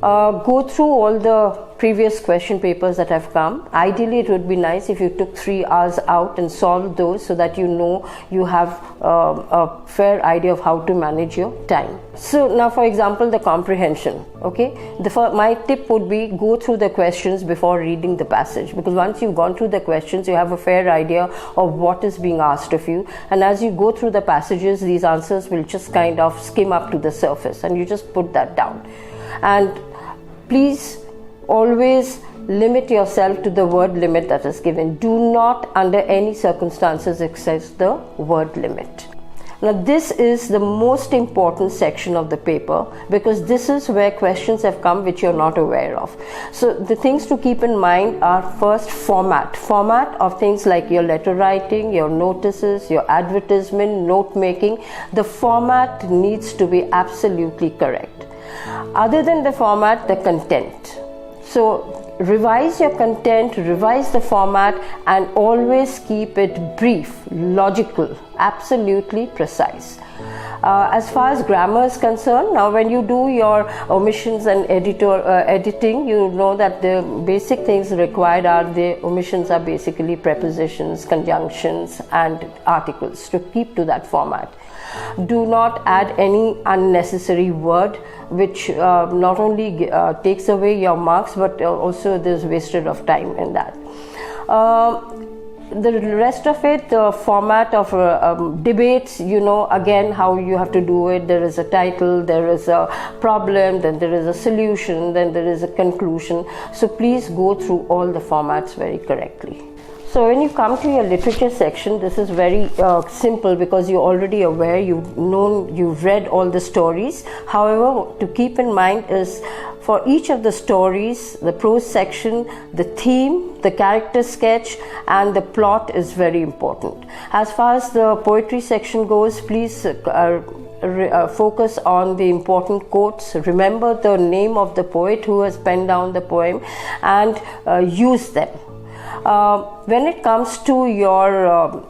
go through all the previous question papers that have come. Ideally, it would be nice if you took 3 hours out and solved those, so that you have a fair idea of how to manage your time. So now, for example, the comprehension. Okay, my tip would be go through the questions before reading the passage, because once you've gone through the questions, you have a fair idea of what is being asked of you, and as you go through the passages, these answers will just kind of skim up to the surface, and you just put that down. And please always limit yourself to the word limit that is given. Do not under any circumstances excess the word limit. Now this is the most important section of the paper, because this is where questions have come which you're not aware of. So the things to keep in mind are, first, format of things like your letter writing, your notices, your advertisement, note making. The format needs to be absolutely correct. Other than the format, the content. So revise your content, revise the format, and always keep it brief, logical, absolutely precise. As far as grammar is concerned, now when you do your omissions and editing, you know that the basic things required are, the omissions are basically prepositions, conjunctions, and articles, to keep to that format. Do not add any unnecessary word which not only takes away your marks, but also there's wasted of time in that. The rest of it, the format of debates, you know, again how you have to do it. There is a title, there is a problem, then there is a solution, then there is a conclusion. So please go through all the formats very correctly. So when you come to your literature section, this is very simple, because you're already aware, you've read all the stories. However, to keep in mind is, for each of the stories, the prose section, the theme, the character sketch, and the plot is very important. As far as the poetry section goes, please focus on the important quotes. Remember the name of the poet who has penned down the poem, and use them. When it comes to your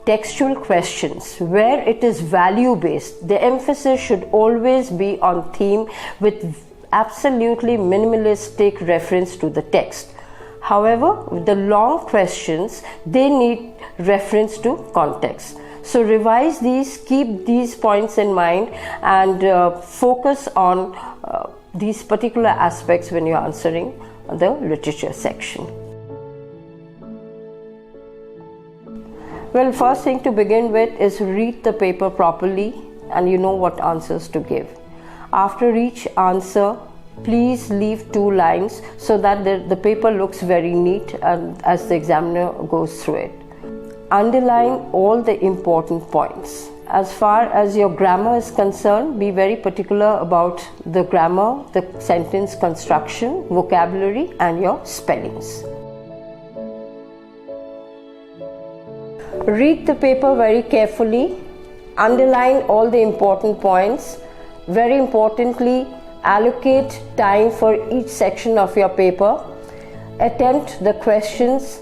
textual questions, where it is value based, the emphasis should always be on theme, with absolutely minimalistic reference to the text. However, the long questions, they need reference to context. So revise these, keep these points in mind, and focus on these particular aspects when you're answering the literature section. Well, first thing to begin with is read the paper properly, and you know what answers to give. After each answer, please leave 2 lines so that the paper looks very neat as the examiner goes through it. Underline all the important points. As far as your grammar is concerned, be very particular about the grammar, the sentence construction, vocabulary, and your spellings. Read the paper very carefully, underline all the important points. Very importantly, allocate time for each section of your paper. Attempt the questions.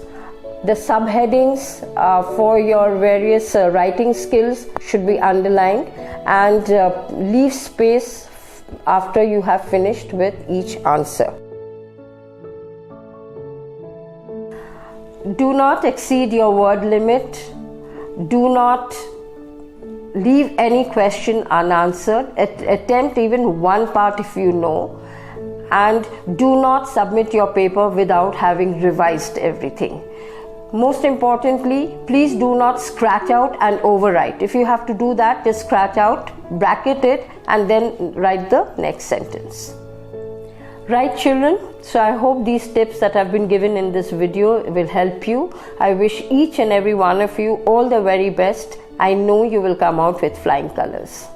The subheadings for your various writing skills should be underlined, and leave space after you have finished with each answer. Do not exceed your word limit. Do not leave any question unanswered. Attempt even one part if you know, and do not submit your paper without having revised everything. Most importantly, please do not scratch out and overwrite. If you have to do that, just scratch out, bracket it, and then write the next sentence. Right, children? So I hope these tips that have been given in this video will help you. I wish each and every one of you all the very best. I know you will come out with flying colors.